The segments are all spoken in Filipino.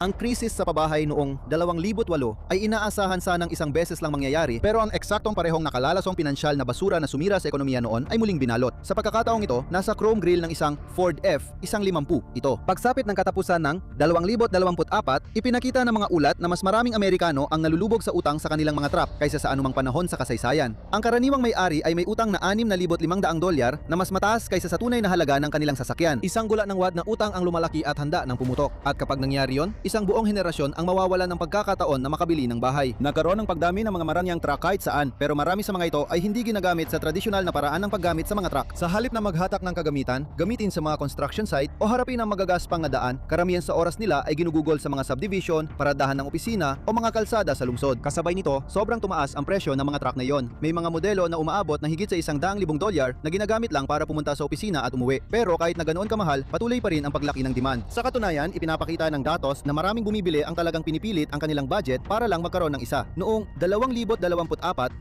Ang krisis sa pabahay noong 2008 ay inaasahan sanang isang beses lang mangyayari, pero ang eksaktong parehong nakalalasong pinansyal na basura na sumira sa ekonomiya noon ay muling binalot. Sa pagkakataong ito, nasa chrome grille ng isang Ford F-150 ito. Pagsapit ng katapusan ng 2024, ipinakita ng mga ulat na mas maraming Amerikano ang nalulubog sa utang sa kanilang mga truck kaysa sa anumang panahon sa kasaysayan. Ang karaniwang may-ari ay may utang na $6,500 na mas mataas kaysa sa tunay na halaga ng kanilang sasakyan. Isang gula ng wad na utang ang lumalaki at handa ng pumutok. At kapag nangyari yon, isang buong henerasyon ang mawawalan ng pagkakataon na makabili ng bahay. Nagkaroon ng pagdami ng mga maranyang truck kahit saan, pero marami sa mga ito ay hindi ginagamit sa tradisyonal na paraan ng paggamit sa mga truck. Sa halip na maghatak ng kagamitan, gamitin sa mga construction site o harapin ang magagaspang na daan, karamihan sa oras nila ay ginugugol sa mga subdivision, paradahan ng opisina o mga kalsada sa lungsod. Kasabay nito, sobrang tumaas ang presyo ng mga truck na yon. May mga modelo na umaabot na higit sa $100,000 na ginagamit lang para pumunta sa opisina at umuwi. Pero kahit na ganoon kamahal, patuloy pa rin ang paglaki ng demand. Sa katunayan, ipinapakita ng datos na maraming bumibili ang talagang pinipilit ang kanilang budget para lang magkaroon ng isa. Noong 2024,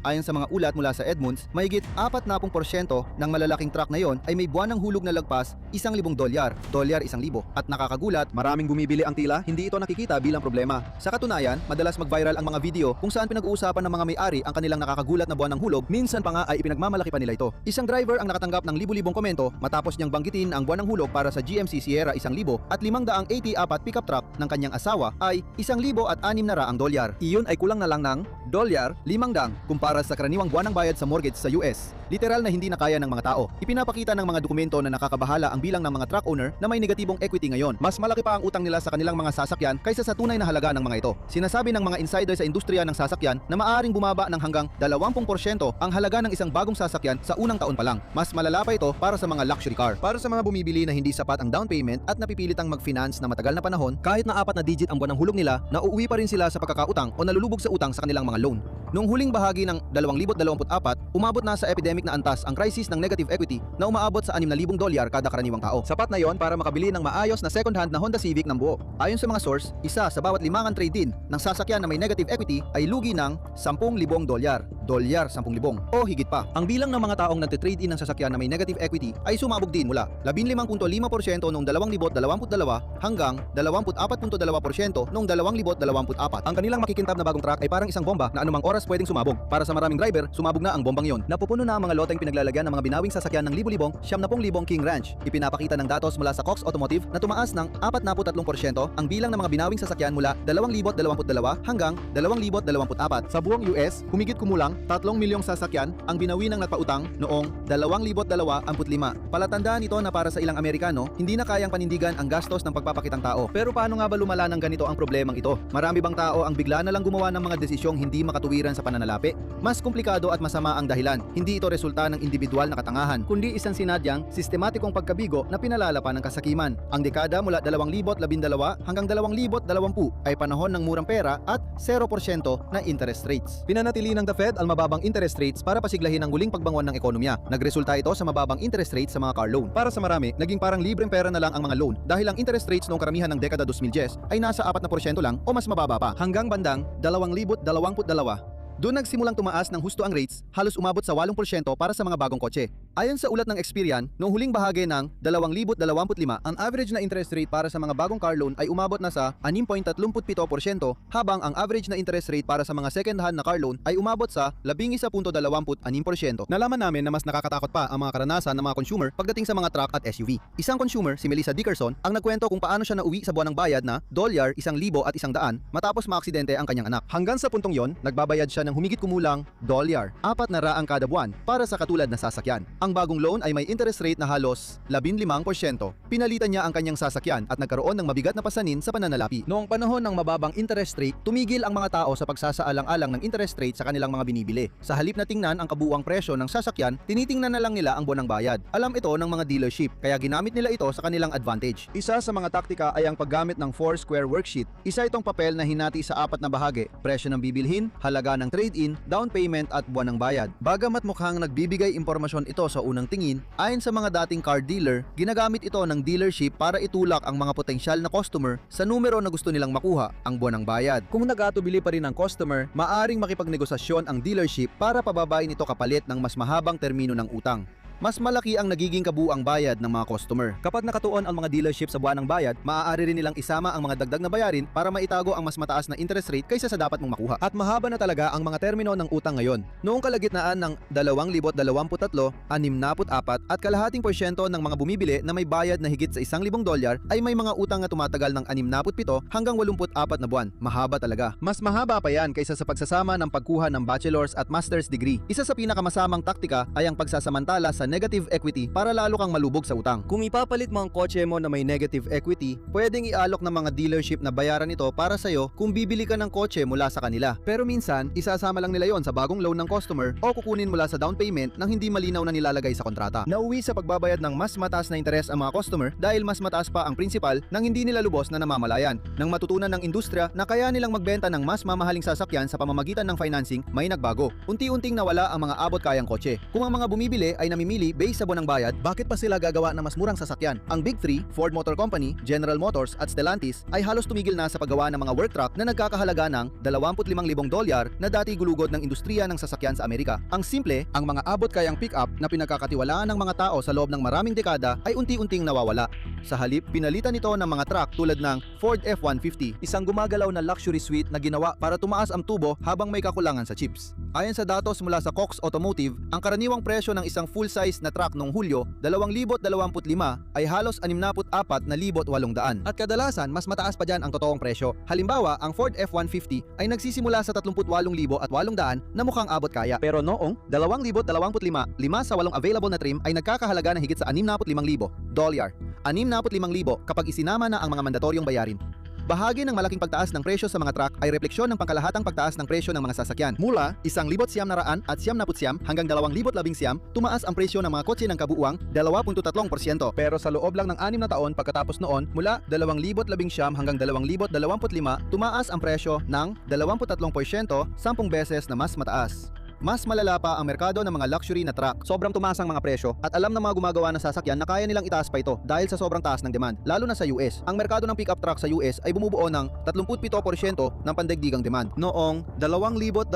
ayon sa mga ulat mula sa Edmunds, mahigit 40% ng malalaking truck na yon ay may buwanang hulog na lagpas $1,000, $1,000 at nakakagulat, maraming bumibili ang tila hindi ito nakikita bilang problema. Sa katunayan, madalas mag-viral ang mga video kung saan pinag-uusapan ng mga may-ari ang kanilang nakakagulat na buwanang hulog, minsan pa nga ay ipinagmamalaki pa nila ito. Isang driver ang nakatanggap ng libu-libong komento matapos niyang banggitin ang buwanang hulog para sa GMC Sierra 1,000 at 584 pickup truck ng kanyang asawa ay $1,600. Iyon ay kulang na lang ng $500 kumpara sa karaniwang buwanang bayad sa mortgage sa US. Literal na hindi na kaya ng mga tao. Ipinapakita ng mga dokumento na nakakabahala ang bilang ng mga truck owner na may negatibong equity ngayon. Mas malaki pa ang utang nila sa kanilang mga sasakyan kaysa sa tunay na halaga ng mga ito. Sinasabi ng mga insider sa industriya ng sasakyan na maaaring bumaba ng hanggang 20% ang halaga ng isang bagong sasakyan sa unang taon pa lang. Mas malala pa ito para sa mga luxury car. Para sa mga bumibili na hindi sapat ang down payment at napipilitang mag-finance na matagal na panahon, kahit na 4 na digit ang buwanang hulog nila, nauuwi pa rin sila sa pagkakautang o nalulubog sa utang sa kanilang mga loan. Noong huling bahagi ng 2024, umabot na sa epidemic na antas ang crisis ng negative equity na umaabot sa $6,000 kada karaniwang tao. Sapat na yon para makabili ng maayos na second-hand na Honda Civic ng buo. Ayon sa mga source, isa sa bawat 5 trade-in ng sasakyan na may negative equity ay lugi ng $10,000, $10,000 o higit pa. Ang bilang ng mga taong nagtitrade-in ng sasakyan na may negative equity ay sumabog din mula 15.5% noong 2022 hanggang 24.2% noong 2024. Ang kanilang makikintab na bagong truck ay parang isang bomba na anumang oras pwedeng sumabog. Para sa maraming driver, sumabog na ang bombang yon. Napupuno na ang mga loteng pinaglalagyan ng mga binawing sasakyan ng libu-libong 70,000 King Ranch. Ipinapakita ng datos mula sa Cox Automotive na tumaas ng 43% ang bilang ng mga binawing sasakyan mula 2022 hanggang 2024. Sa buong US, humigit kumulang 3 milyong sasakyan ang binawi ng nagpautang noong 2025. Palatandaan ito na para sa ilang Amerikano, hindi na kayang panindigan ang gastos ng pagpapakitang tao. Pero paano nga ba lumala ng ganito ang problemang ito? Marami bang tao ang bigla na lang gumawa ng mga desisyong hindi makatuwiran sa pananalapi? Mas komplikado at masama ang dahilan. Hindi ito resulta ng individual na katangahan, kundi isang sinadyang, sistematikong pagkabigo na pinalala pa ng kasakiman. Ang dekada mula 2012 hanggang 2020 ay panahon ng murang pera at 0% na interest rates. Pinanatili ng the Fed ang mababang interest rates para pasiglahin ang muling pagbangon ng ekonomiya. Nagresulta ito sa mababang interest rates sa mga car loan. Para sa marami, naging parang libreng pera na lang ang mga loan dahil ang interest rates noong karamihan ng dekada 2010 ay nasa 4% lang o mas mababa pa. Hanggang bandang 2022, doon nagsimulang tumaas ng husto ang rates, halos umabot sa 8% para sa mga bagong kotse. Ayon sa ulat ng Experian, noong huling bahagi ng 2025, ang average na interest rate para sa mga bagong car loan ay umabot na sa 6.37% habang ang average na interest rate para sa mga second-hand na car loan ay umabot sa 11.26%. Nalaman namin na mas nakakatakot pa ang mga karanasan ng mga consumer pagdating sa mga truck at SUV. Isang consumer, si Melissa Dickerson, ang nagkwento kung paano siya nauwi sa buwanang bayad na $1,000, 1,000 at 100 matapos maaksidente ang kanyang anak. Hanggang sa puntong yon, nagbabayad siya ng humigit kumulang $400 kada buwan para sa katulad na sasakyan. Ang bagong loan ay may interest rate na halos 15%. Pinalitan niya ang kanyang sasakyan at nagkaroon ng mabigat na pasanin sa pananalapi. Noong panahon ng mababang interest rate, tumigil ang mga tao sa pagsasaalang-alang ng interest rate sa kanilang mga binibili. Sa halip na tingnan ang kabuuang presyo ng sasakyan, tinitingnan na lang nila ang buwanang bayad. Alam ito ng mga dealership, kaya ginamit nila ito sa kanilang advantage. Isa sa mga taktika ay ang paggamit ng 4-square worksheet. Isa itong papel na hinati sa 4 na bahagi: presyo ng bibilhin, halaga ng trade-in, down payment at buwanang bayad. Bagamat mukhang nagbibigay impormasyon ito sa unang tingin, ayon sa mga dating car dealer, ginagamit ito ng dealership para itulak ang mga potensyal na customer sa numero na gusto nilang makuha, ang buwanang bayad. Kung nag-atubili pa rin ang customer, maaring makipagnegosasyon ang dealership para pababain ito kapalit ng mas mahabang termino ng utang. mas malaki ang nagiging kabuuang bayad ng mga customer. Kapag nakatuon ang mga dealership sa buwanang bayad, maaari rin nilang isama ang mga dagdag na bayarin para maitago ang mas mataas na interest rate kaysa sa dapat mong makuha. At mahaba na talaga ang mga termino ng utang ngayon. Noong kalagitnaan ng 2023, 64 at kalahating porsyento ng mga bumibili na may bayad na higit sa $1,000 ay may mga utang na tumatagal ng 67 hanggang 84 na buwan. Mahaba talaga. Mas mahaba pa yan kaysa sa pagsasama ng pagkuha ng bachelor's at master's degree. Isa sa pinakamasamang taktika ay ang pagsasamantala sa negative equity para lalo kang malubog sa utang. Kung ipapalit mo ang kotse mo na may negative equity, pwedeng ialok ng mga dealership na bayaran ito para sa'yo kung bibili ka ng kotse mula sa kanila. Pero minsan, isasama lang nila yon sa bagong loan ng customer o kukunin mula sa down payment nang hindi malinaw na nilalagay sa kontrata. Nauwi sa pagbabayad ng mas mataas na interes ang mga customer dahil mas mataas pa ang principal nang hindi nila lubos na namamalayan. Nang matutunan ng industriya na kaya nilang magbenta ng mas mamahaling sasakyan sa pamamagitan ng financing, may nagbago. Unti-unting nawala ang mga abot kayang kotse. Kung ang mga bumibili ay namimili base sa buwanang bayad, bakit pa sila gagawa ng mas murang sasakyan? Ang Big Three, Ford Motor Company, General Motors at Stellantis ay halos tumigil na sa paggawa ng mga work truck na nagkakahalaga ng $25,000 na dati gulugod ng industriya ng sasakyan sa Amerika. Ang simple, ang mga abot kayang pick-up na pinagkakatiwalaan ng mga tao sa loob ng maraming dekada ay unti-unting nawawala. Sa halip, pinalitan ito ng mga truck tulad ng Ford F-150, isang gumagalaw na luxury suite na ginawa para tumaas ang tubo habang may kakulangan sa chips. Ayon sa datos mula sa Cox Automotive, ang karaniwang presyo ng isang full-size na truck noong Hulyo 2025 ay halos 64,800 at kadalasan mas mataas pa dyan ang totoong presyo. Halimbawa, ang Ford F-150 ay nagsisimula sa 38,800 na mukhang abot kaya. Pero noong 2025, 5 sa 8 available na trim ay nagkakahalaga na higit sa $65,000. $65,000 kapag isinama na ang mga mandatoryong bayarin. Bahagi ng malaking pagtaas ng presyo sa mga truck ay refleksyon ng pangkalahatang pagtaas ng presyo ng mga sasakyan. Mula 1,900 at 99 hanggang 2,019, tumaas ang presyo ng mga kotse ng kabuuang 2.3%. Pero sa loob lang ng 6 na taon pagkatapos noon, mula 2019 hanggang 2025, tumaas ang presyo ng 23%, 10 beses na mas mataas. Mas malala pa ang merkado ng mga luxury na truck. Sobrang tumaas ang mga presyo at alam ng mga gumagawa ng sasakyan na kaya nilang itaas pa ito dahil sa sobrang taas ng demand, lalo na sa US. Ang merkado ng pickup truck sa US ay bumubuo ng 37% ng pandaigdigang demand. Noong 2024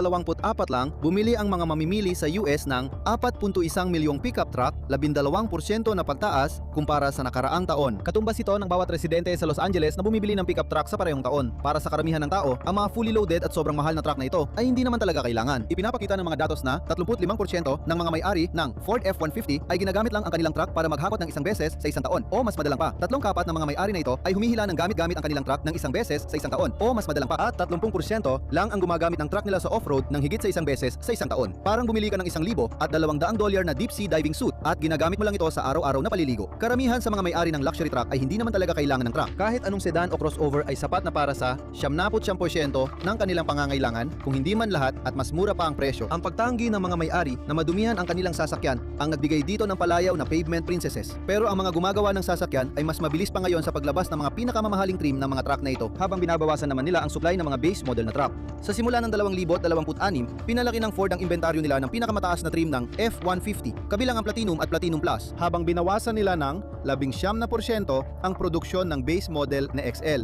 lang, bumili ang mga mamimili sa US ng 4.1 milyong pickup truck, 12% na pagtaas kumpara sa nakaraang taon. Katumbas ito ng bawat residente sa Los Angeles na bumibili ng pickup truck sa parehong taon. Para sa karamihan ng tao, ang mga fully loaded at sobrang mahal na truck na ito ay hindi naman talaga kailangan. Ipinapakita ng mga datos na 35% ng mga may-ari ng Ford F-150 ay ginagamit lang ang kanilang truck para maghakot ng isang beses sa isang taon o mas madalang pa. 3/4 ng mga may-ari na ito ay humihila ng gamit-gamit ang kanilang truck ng isang beses sa isang taon o mas madalang pa. At 30% lang ang gumagamit ng truck nila sa off-road ng higit sa isang beses sa isang taon. Parang bumili ka ng $1,000 at $200 na deep sea diving suit at ginagamit mo lang ito sa araw-araw na paliligo. Karamihan sa mga may-ari ng luxury truck ay hindi naman talaga kailangan ng truck. Kahit anong sedan o crossover ay sapat na para sa 79% ng kanilang pangangailangan, kung hindi man lahat, at mas mura pa ang presyo. Ang pagtanggi ng mga may-ari na madumihan ang kanilang sasakyan ang nagbigay dito ng palayaw na pavement princesses. Pero ang mga gumagawa ng sasakyan ay mas mabilis pa ngayon sa paglabas ng mga pinakamamahaling trim ng mga truck na ito habang binabawasan naman nila ang supply ng mga base model na truck. Sa simula ng 2026, pinalaki ng Ford ang inventaryo nila ng pinakamataas na trim ng F-150, kabilang ang Platinum at Platinum Plus, habang binawasan nila ng 19% ang produksyon ng base model na XL.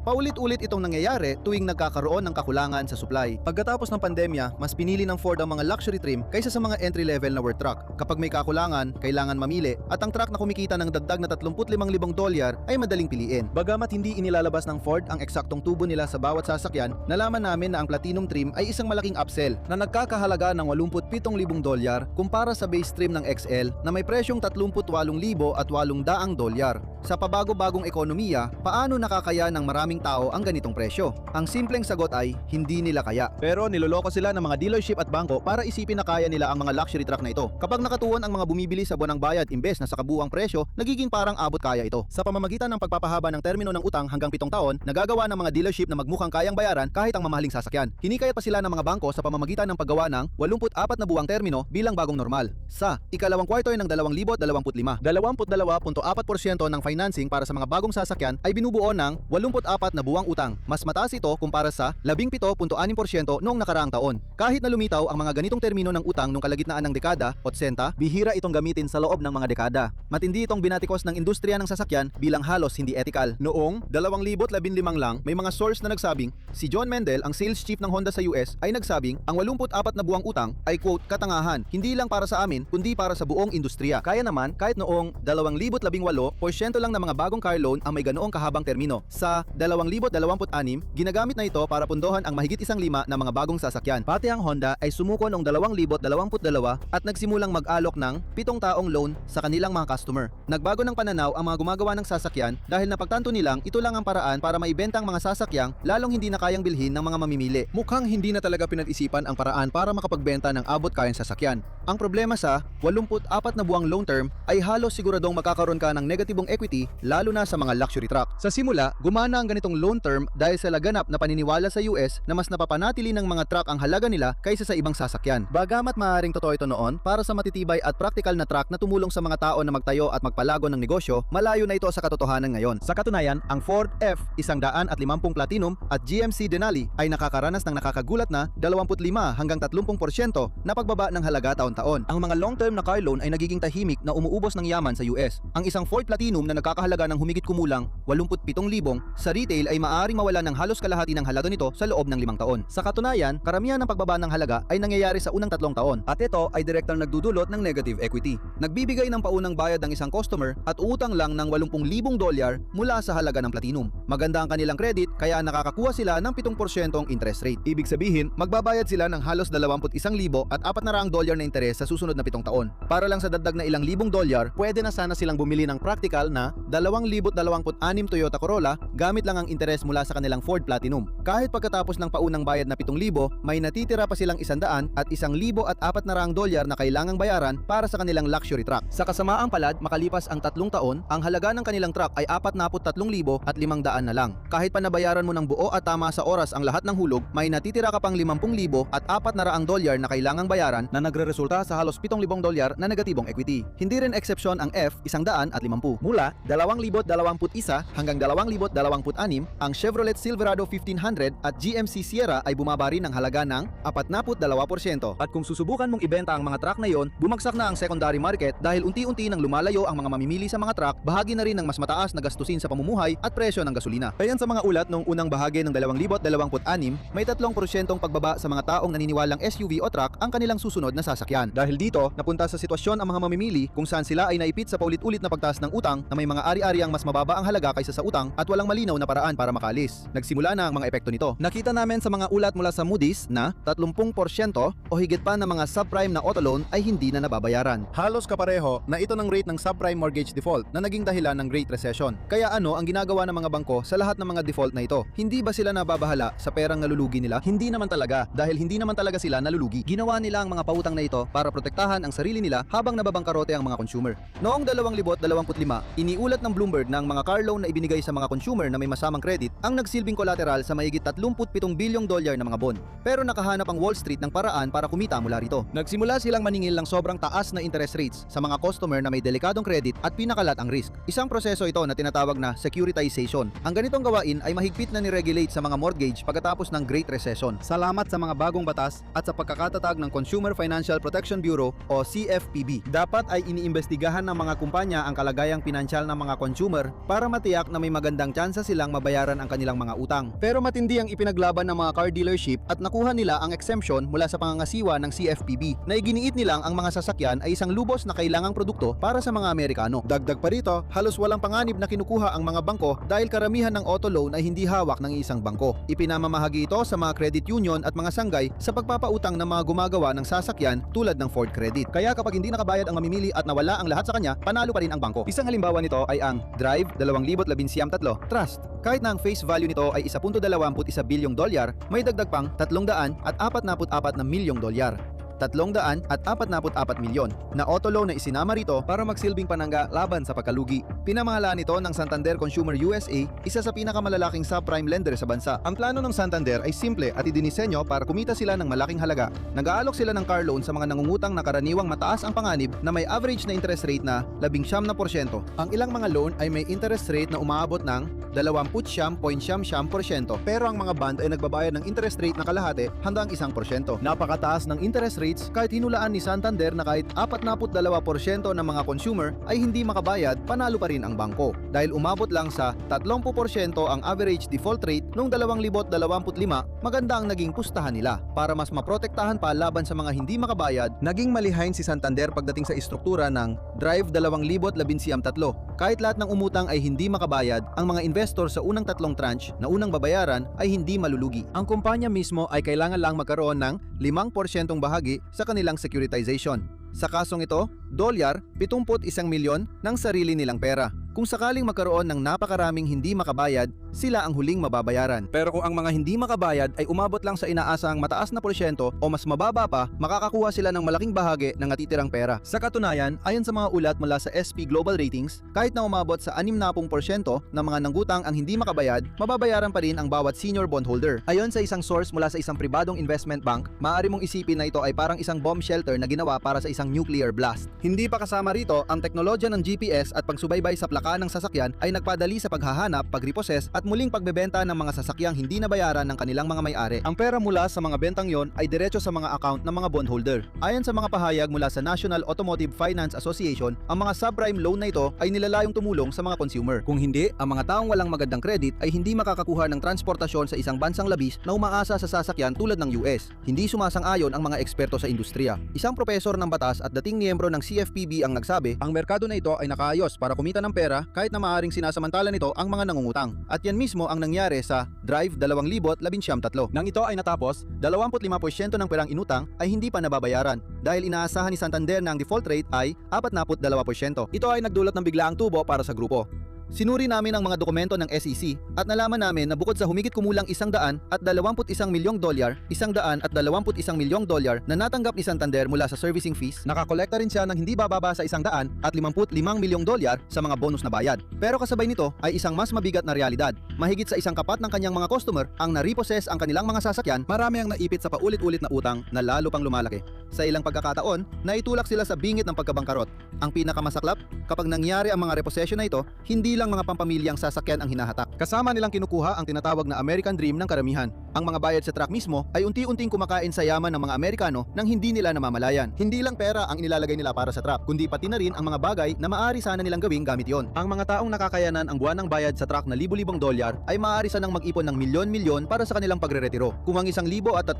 Paulit-ulit itong nangyayari tuwing nagkakaroon ng kakulangan sa supply. Pagkatapos ng pandemya, mas pinili ng Ford ang mga luxury trim kaysa sa mga entry-level na work truck. Kapag may kakulangan, kailangan mamili at ang truck na kumikita ng dagdag na $35,000 ay madaling piliin. Bagamat hindi inilalabas ng Ford ang eksaktong tubo nila sa bawat sasakyan, nalaman namin na ang Platinum trim ay isang malaking upsell na nagkakahalaga ng $87,000 kumpara sa base trim ng XL na may presyong $38,800. Sa pabago-bagong ekonomiya, paano nakakaya ng maraming tao ang ganitong presyo? Ang simpleng sagot ay hindi nila kaya. Pero niloloko sila ng mga dealership at bangko para isipin na kaya nila ang mga luxury truck na ito. Kapag nakatuon ang mga bumibili sa buwanang bayad imbes na sa kabuuang presyo, nagiging parang abot kaya ito. Sa pamamagitan ng pagpapahaba ng termino ng utang hanggang 7 taon, nagagawa ng mga dealership na magmukhang kayang bayaran kahit ang mamahaling sasakyan. Hinikayat pa sila ng mga bangko sa pamamagitan ng paggawa ng 84 na buwang termino bilang bagong normal. Sa ikalawang kwarto ng 2025, 22.4% ng financing para sa mga bagong sasakyan ay binubuo ng 84 na buwang utang. Mas mataas ito kumpara sa 17.6% noong nakaraang taon. Kahit na lumitaw ang mga ganitong termino ng utang noong kalagitnaan ng dekada, 80, bihira itong gamitin sa loob ng mga dekada. Matindi itong binatikos ng industriya ng sasakyan bilang halos hindi ethical. Noong 2015 lang, may mga source na nagsabing si John Mendel, ang sales chief ng Honda sa US, ay nagsabing ang 84 na buwang utang ay quote katangahan, hindi lang para sa amin kundi para sa buong industriya. Kaya naman, kahit noong 2018, porsyento lang ng mga bagong car loan ang may ganoong kahabang termino. Sa 2026, ginagamit na ito para pundohan ang mahigit 1/5 ng mga bagong sasakyan. Pati ang Honda ay sumuko noong 2022 at nagsimulang mag-alok ng 7 taong loan sa kanilang mga customer. Nagbago ng pananaw ang mga gumagawa ng sasakyan dahil napagtanto nilang ito lang ang paraan para maibenta ang mga sasakyang lalong hindi na kayang bilhin ng mga mamimili. Mukhang hindi na talaga pinag-isipan ang paraan para makapagbenta ng abot kayang sasakyan. Ang problema sa 84 na buwang loan term ay halos siguradong magkakaroon ka ng negatibong equity lalo na sa mga luxury truck. Sa simula, gumana ang ganitong loan term dahil sa laganap na paniniwala sa US na mas napapanatili ng mga truck ang halaga nila kaysa sa ibang sasakyan. Bagamat maaaring totoo ito noon para sa matitibay at praktikal na truck na tumulong sa mga tao na magtayo at magpalago ng negosyo, malayo na ito sa katotohanan ngayon. Sa katunayan, ang Ford F-150 Platinum at GMC Denali ay nakakaranas ng nakakagulat na 25 hanggang 30% na pagbaba ng halaga taon-taon. Ang mga long-term na car loan ay nagiging tahimik na umuubos ng yaman sa US. Ang isang Ford Platinum na nagkakahalaga ng humigit kumulang 87,000 sa retail ay maaaring mawala ng halos kalahati ng halaga nito sa loob ng 5 taon. Sa katunayan, karamihan ng pagbaba ng halaga ay nangyayari sa unang 3 taon at ito ay direktang nagdudulot ng negative equity. Nagbibigay ng paunang bayad ng isang customer at utang lang ng $80,000 mula sa halaga ng Platinum. Maganda ang kanilang credit kaya nakakakuha sila ng 7% interest rate. Ibig sabihin, magbabayad sila ng halos $21,000 at $400 na interes sa susunod na 7 taon. Para lang sa dagdag na ilang libong dolyar, pwede na sana silang bumili ng practical na 2026 Toyota Corolla gamit lang ang interes mula sa kanilang Ford Platinum. Kahit pagkatapos ng paunang bayad na 7,000, may natitira pa silang 100 at $1,400 na kailangang bayaran para sa kanilang luxury truck. Sa kasamaang palad, makalipas ang 3 taon, ang halaga ng kanilang truck ay 43,500 na lang. Kahit pa nabayaran mo ng buo at tama sa oras ang lahat ng hulog, may natitira ka pang 50,000 at $400 na kailangang bayaran na nagreresulta sa halos $7,000 na negatibong equity. Hindi rin eksepsyon ang F-150. Mula 2021 hanggang 2026, ang Chevrolet Silverado 1500 at GMC Sierra ay bumaba rin ng halaga ng 42%. At kung susubukan mong ibenta ang mga truck na yon, bumagsak na ang secondary market dahil unti-unti nang lumalayo ang mga mamimili sa mga truck, bahagi na rin ng mas mataas na gastusin sa pamumuhay at presyo ng gasolina. Ayon sa mga ulat noong unang bahagi ng 2026, may 3% pagbaba sa mga taong naniniwalang SUV o truck ang kanilang susunod na sasakyan. Dahil dito, napunta sa sitwasyon ang mga mamimili kung saan sila ay naipit sa paulit-ulit na pagtaas ng utang na may mga ari-ariang mas mababa ang halaga kaysa sa utang at walang malinaw na paraan para makalis. Nagsimula na ang mga epekto nito. Nakita namin sa mga ulat mula sa Moody's na 30% o higit pa ng mga subprime na auto loan ay hindi na nababayaran. Halos kapareho na ito ng rate ng subprime mortgage default na naging dahilan ng Great Recession. Kaya ano ang ginagawa ng mga bangko sa lahat ng mga default na ito? Hindi ba sila nababahala sa perang nalulugi nila? Hindi naman talaga, dahil hindi naman talaga sila nalulugi. Ginawa nila ang mga pautang na ito para protektahan ang sarili nila habang nababangkarote ang mga consumer. Noong 2025, iniulat ng Bloomberg na ang mga car loan na ibinigay sa mga consumer na may masamang credit ang nagsilbing collateral sa mahigit $37 billion na mga bond. Pero nakahanap ang Wall Street ng paraan para kumita mula rito. Nagsimula silang maningil ng sobrang taas na interest rates sa mga customer na may delikadong credit at pinakalat ang risk. Isang proseso ito na tinatawag na securitization. Ang ganitong gawain ay mahigpit na ni-regulate sa mga mortgage pagkatapos ng Great Recession. Salamat sa mga bagong batas at sa pagkakatatag ng Consumer Financial Protection Bureau o CFPB. Dapat ay iniimbestigahan ng mga kumpanya ang kalagayang pinansyal ng mga consumer para matiyak na may magandang tsansa silang mabayaran ang kanilang mga utang. Pero matindi ang ipinaglaban ng mga car dealership at nakuha nila ang exemption mula sa pangangasiwa ng CFPB na iginiit nilang ang mga sasakyan ay isang lubos na kailangang produkto para sa mga Amerikano. Dagdag pa rito, halos walang panganib na kinukuha ang mga bangko dahil karamihan ng auto loan ay hindi hawak ng isang bangko. Ipinamamahagi ito sa mga credit union at mga sanggay sa pagpapautang ng mga gumagawa ng sasakyan tulad ng Ford Credit. Kaya kapag hindi nakabayad ang mamimili at nawala ang lahat sa kanya, panalo pa rin ang bangko. Isang halimbawa nito ay ang Drive 2013 Trust. Kahit na ang face value nito ay $1.21 bilyong, may dagdag pang $344 na milyong. 344 milyon na auto loan na isinama rito para magsilbing panangga laban sa pagkalugi. Pinamahalaan ito ng Santander Consumer USA, isa sa pinakamalalaking subprime lender sa bansa. Ang plano ng Santander ay simple at idinisenyo para kumita sila ng malaking halaga. Nag-aalok sila ng car loan sa mga nangungutang na karaniwang mataas ang panganib na may average na interest rate na 19%. Ang ilang mga loan ay may interest rate na umaabot ng 20.7%, pero ang mga bond ay nagbabayad ng interest rate na kalahati hanggang 1%. Napakataas ng interest rates kahit hinulaan ni Santander na kahit 42% ng mga consumer ay hindi makabayad, panalo pa rin ang bangko. Dahil umabot lang sa 30% ang average default rate noong 2025, maganda ang naging pustahan nila. Para mas maprotektahan pa laban sa mga hindi makabayad, naging malihain si Santander pagdating sa istruktura ng Drive 2013. Kahit lahat ng umutang ay hindi makabayad, ang mga investor sa unang 3 tranche na unang babayaran ay hindi malulugi. Ang kumpanya mismo ay kailangan lang magkaroon ng 5% bahagi sa kanilang securitization. Sa kasong ito, dolyar 71 milyon ng sarili nilang pera. Kung sakaling magkaroon ng napakaraming hindi makabayad, sila ang huling mababayaran. Pero kung ang mga hindi makabayad ay umabot lang sa inaasang mataas na porsyento o mas mababa pa, makakakuha sila ng malaking bahagi ng natitirang pera. Sa katunayan, ayon sa mga ulat mula sa SP Global Ratings, kahit na umabot sa 60% ng mga nanggutang ang hindi makabayad, mababayaran pa rin ang bawat senior bondholder. Ayon sa isang source mula sa isang pribadong investment bank, maaari mong isipin na ito ay parang isang bomb shelter na ginawa para sa isang nuclear blast. Hindi pa kasama rito ang teknolohiya ng GPS at pagsubaybay sa plaka ng sasakyan ay nagpadali sa paghahanap, pagrepossess at muling pagbebenta ng mga sasakyang hindi nabayaran ng kanilang mga may-ari. Ang pera mula sa mga bentang yon ay diretso sa mga account ng mga bondholder. Ayon sa mga pahayag mula sa National Automotive Finance Association, ang mga subprime loan na ito ay nilalayong tumulong sa mga consumer. Kung hindi, ang mga taong walang magandang credit ay hindi makakakuha ng transportasyon sa isang bansang labis na umaasa sa sasakyan tulad ng US. Hindi sumasang-ayon ang mga eksperto sa industriya. Isang propesor ng batas at dating miyembro ng CFPB ang nagsabi, ang merkado na ito ay nakaayos para kumita ng pera kahit na maaring sinasamantala nito ang mga nangungutang. At yan mismo ang nangyari sa Drive 2013. Nang ito ay natapos, 25% ng perang inutang ay hindi pa nababayaran dahil inaasahan ni Santander na ang default rate ay 42%. Ito ay nagdulot ng biglaang tubo para sa grupo. Sinuri namin ang mga dokumento ng SEC at nalaman namin na bukod sa humigit kumulang $121 milyong, $121 milyong na natanggap ni Santander mula sa servicing fees, nakakolekta rin siya ng hindi bababa sa $155 milyong sa mga bonus na bayad. Pero kasabay nito ay isang mas mabigat na realidad. Mahigit sa isang kapat ng kanyang mga customer ang na-repossess ang kanilang mga sasakyan, marami ang naipit sa paulit-ulit na utang na lalo pang lumalaki. Sa ilang pagkakataon, naitulak sila sa bingit ng pagkabangkarot. Ang pinakamasaklap, kapag nangyari ang mga repossession na ito, hindi lang mga pampamilyang sasakyan ang hinahatak. Kasama nilang kinukuha ang tinatawag na American Dream ng karamihan. Ang mga bayad sa truck mismo ay unti-unting kumakain sa yaman ng mga Amerikano nang hindi nila namamalayan. Hindi lang pera ang inilalagay nila para sa truck, kundi pati na rin ang mga bagay na maaari sana nilang gawing gamit yon. Ang mga taong nakakayanan ang buwanang bayad sa truck na libu-libong dolyar ay maaari sanang mag-ipon ng milyon-milyon para sa kanilang pagreretiro. Kung ang $1,300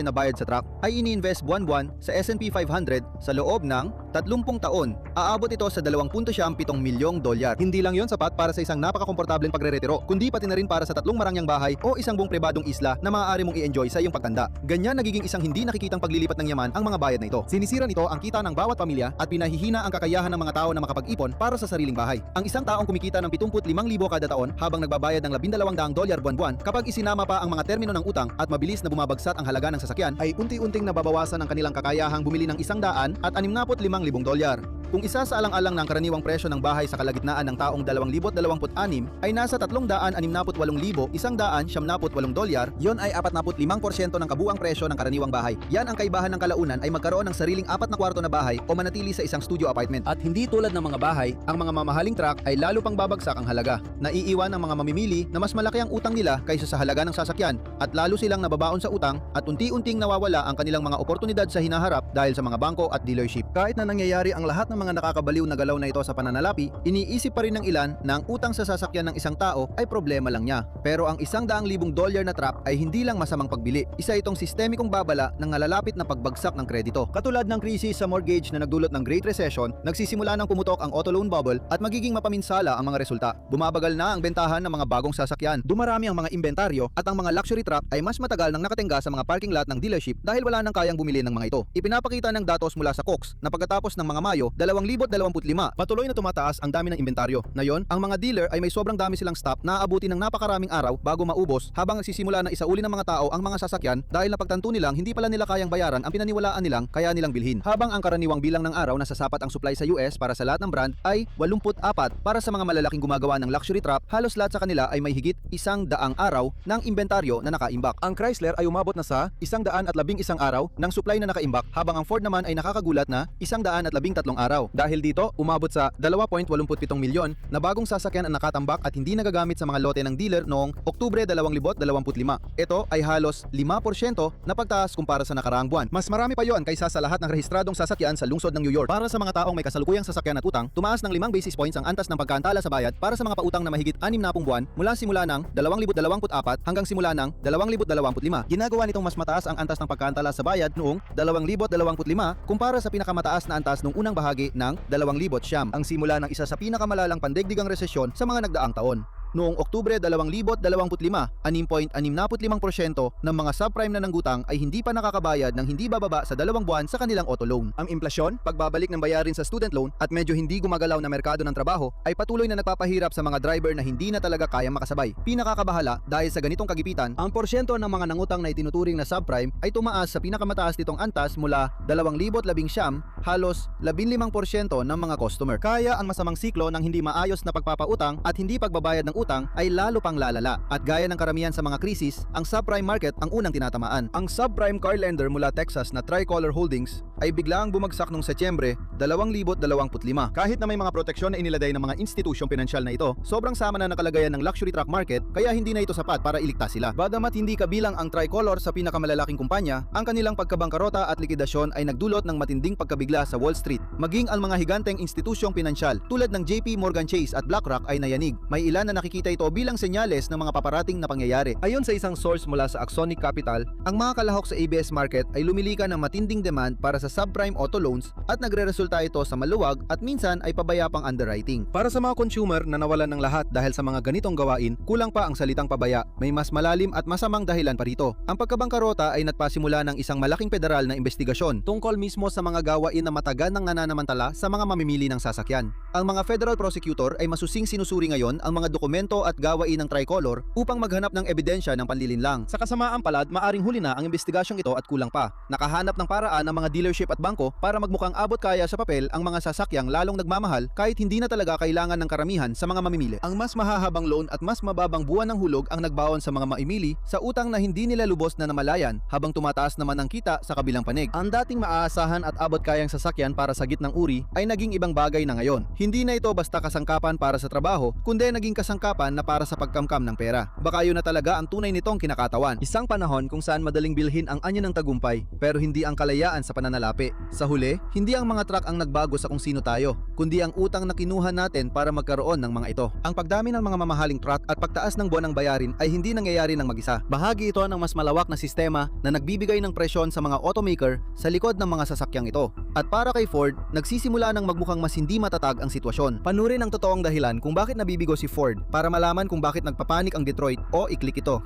na bayad sa truck ay ini-invest buwan-buwan sa S&P 500 sa loob ng 30 taon, aabot ito sa $2.7 milyong. Hindi lang yon sapat para sa isang napakakomportableng pagreretiro, kundi pati na rin para sa 3 marangyang bahay o isang buong pribadong isla na maaari mong i-enjoy sa iyong pagtanda. Ganyan nagiging isang hindi nakikitang paglilipat ng yaman ang mga bayad na ito. Sinisira nito ang kita ng bawat pamilya at pinahihina ang kakayahan ng mga tao na makapag-ipon para sa sariling bahay. Ang isang taong kumikita ng 75,000 kada taon habang nagbabayad ng $1,200 buwan-buwan, kapag isinama pa ang mga termino ng utang at mabilis na bumabagsak ang halaga ng sasakyan, ay unti-unting nababawasan ang kanilang kakayahang bumili ng $165,000. Kung isa sa alang-alang ng karaniwang presyo ng bahay sa kalagitnaan ng taong 2026 ay nasa $368,178, yon ay 45% ng kabuang presyo ng karaniwang bahay. Yan ang kaibahan ng kalaunan ay magkaroon ng sariling 4 na kwarto na bahay o manatili sa isang studio apartment. At hindi tulad ng mga bahay, ang mga mamahaling truck ay lalo pang babagsak ang halaga. Naiiwan ang mga mamimili na mas malaki ang utang nila kaysa sa halaga ng sasakyan at lalo silang nababaon sa utang at unti-unting nawawala ang kanilang mga oportunidad sa hinaharap dahil sa mga bangko at dealership. Kahit na nangyayari ang lahat ng mga nakakabaliw na galaw na ito sa pananalapi, iniisip pa rin ng ilan na ang utang sa sasakyan ng isang tao ay problema lang niya. Pero ang $100,000 na truck ay hindi lang masamang pagbili. Isa itong sistemikong babala ng nalalapit na pagbagsak ng kredito. Katulad ng krisis sa mortgage na nagdulot ng Great Recession, nagsisimula ng pumutok ang auto loan bubble at magiging mapaminsala ang mga resulta. Bumabagal na ang bentahan ng mga bagong sasakyan. Dumarami ang mga inventaryo at ang mga luxury truck ay mas matagal nang nakatingga sa mga parking lot ng dealership dahil wala nang kayang bumili ng mga ito. Ipinapakita ng datos mula sa Cox na pagkatapos ng mga Mayo 2025, patuloy na tumataas ang dami ng inventaryo. Ngayon, ang mga dealer ay may sobrang dami silang stock na aabuti ng napakaraming araw bago maubos habang nagsisimula na isauli ng mga tao ang mga sasakyan dahil napagtanto nilang hindi pala nila kayang bayaran ang pinaniwalaan nilang kaya nilang bilhin. Habang ang karaniwang bilang ng araw na sasapat ang supply sa US para sa lahat ng brand ay 84, para sa mga malalaking gumagawa ng luxury truck, halos lahat sa kanila ay may higit 100 araw ng inventaryo na nakaimbak. Ang Chrysler ay umabot na sa 111 araw ng supply na nakaimbak habang ang Ford naman ay nakakagulat na 113 araw. Dahil dito, umabot sa 2.87 milyon na bagong sasakyan ang nakatambak at hindi nagagamit sa mga lote ng dealer noong Oktubre 2025. Ito ay halos 5% na pagtaas kumpara sa nakaraang buwan. Mas marami pa yon kaysa sa lahat ng rehistradong sasakyan sa lungsod ng New York. Para sa mga taong may kasalukuyang sasakyan at utang, tumaas ng 5 basis points ang antas ng pagkaantala sa bayad para sa mga pautang na mahigit 60 buwan mula simula ng 2024 hanggang simula ng 2025. Ginagawa nitong mas mataas ang antas ng pagkaantala sa bayad noong 2025 kumpara sa pinakamataas na antas noong unang bahagi ng 2009, ang simula ng isa sa pinakamalalang pandaigdigang resesyon sa mga nagdaang taon. Noong Oktubre 2025, 6.65% ng mga subprime na nanggutang ay hindi pa nakakabayad ng hindi bababa sa 2 buwan sa kanilang auto loan. Ang inflasyon, pagbabalik ng bayarin sa student loan at medyo hindi gumagalaw na merkado ng trabaho ay patuloy na nagpapahirap sa mga driver na hindi na talaga kayang makasabay. Pinakakabahala dahil sa ganitong kagipitan, ang porsyento ng mga nangutang na itinuturing na subprime ay tumaas sa pinakamataas nitong antas mula 2019, halos 15% ng mga customer. Kaya ang masamang siklo ng hindi maayos na pagpapautang at hindi pagbabayad ng utang ay lalo pang lalala. At gaya ng karamihan sa mga krisis, ang subprime market ang unang tinatamaan. Ang subprime car lender mula Texas na Tricolor Holdings ay biglaang bumagsak noong Setyembre 2025. Kahit na may mga proteksyon na iniladay ng mga institusyong pinansyal na ito, sobrang sama na nakalagayan ng luxury truck market kaya hindi na ito sapat para iligtas sila. Bagamat hindi kabilang ang Tricolor sa pinakamalalaking kumpanya, ang kanilang pagkabangkarota at likidasyon ay nagdulot ng matinding pagkabigla sa Wall Street. Maging ang mga higanteng institusyong pinansyal tulad ng JP Morgan Chase at BlackRock ay nayanig. May ilan na nakikita ito bilang senyales ng mga paparating na pangyayari. Ayon sa isang source mula sa Axonic Capital, ang mga kalahok sa ABS market ay lumilika ng matinding demand para sa subprime auto loans at nagreresulta ito sa maluwag at minsan ay pabayapang underwriting. Para sa mga consumer na nawalan ng lahat dahil sa mga ganitong gawain, kulang pa ang salitang pabaya. May mas malalim at masamang dahilan pa rito. Ang pagkabangkarota ay nagpasimula ng isang malaking federal na investigasyon tungkol mismo sa mga gawain na matagal ng nananamantala sa mga mamimili ng sasakyan. Ang mga federal prosecutor ay masusing sinusuri ngayon ang mga dokumento at gawain ng Tricolor upang maghanap ng ebidensya ng panlilinlang. Sa kasamaan palad, maaring huli na ang investigasyong ito at kulang pa. Nakahanap ng paraan ng mga dealership at bangko para magmukhang abot kaya sa papel ang mga sasakyang lalong nagmamahal kahit hindi na talaga kailangan ng karamihan sa mga mamimili. Ang mas mahahabang loan at mas mababang buwan ng hulog ang nagbaon sa mga maimili sa utang na hindi nila lubos na namalayan habang tumataas naman ang kita sa kabilang panig. Ang dating maaasahan at abot kayang sasakyan para sa gitnang uri ay naging ibang bagay na ngayon. Hindi na ito basta kasangkapan para sa trabaho, kundi naging kasangkapan na para sa pagkamkam ng pera. Baka yun na talaga ang tunay nitong kinakatawan. Isang panahon kung saan madaling bilhin ang anyo ng tagumpay, pero hindi ang kalayaan sa pananalapi. Sa huli, hindi ang mga truck ang nagbago sa kung sino tayo, kundi ang utang na kinuha natin para magkaroon ng mga ito. Ang pagdami ng mga mamahaling truck at pagtaas ng buwan ng bayarin ay hindi nangyayari ng mag-isa. Bahagi ito ng mas malawak na sistema na nagbibigay ng presyon sa mga automaker sa likod ng mga sasakyang ito. At para kay Ford, nagsisimula ng magmukhang mas hindi matatag ang sitwasyon. Panurin ang totoong dahilan kung bakit nabibigo si Ford para malaman kung bakit nagpapanik ang Detroit o i-click ito.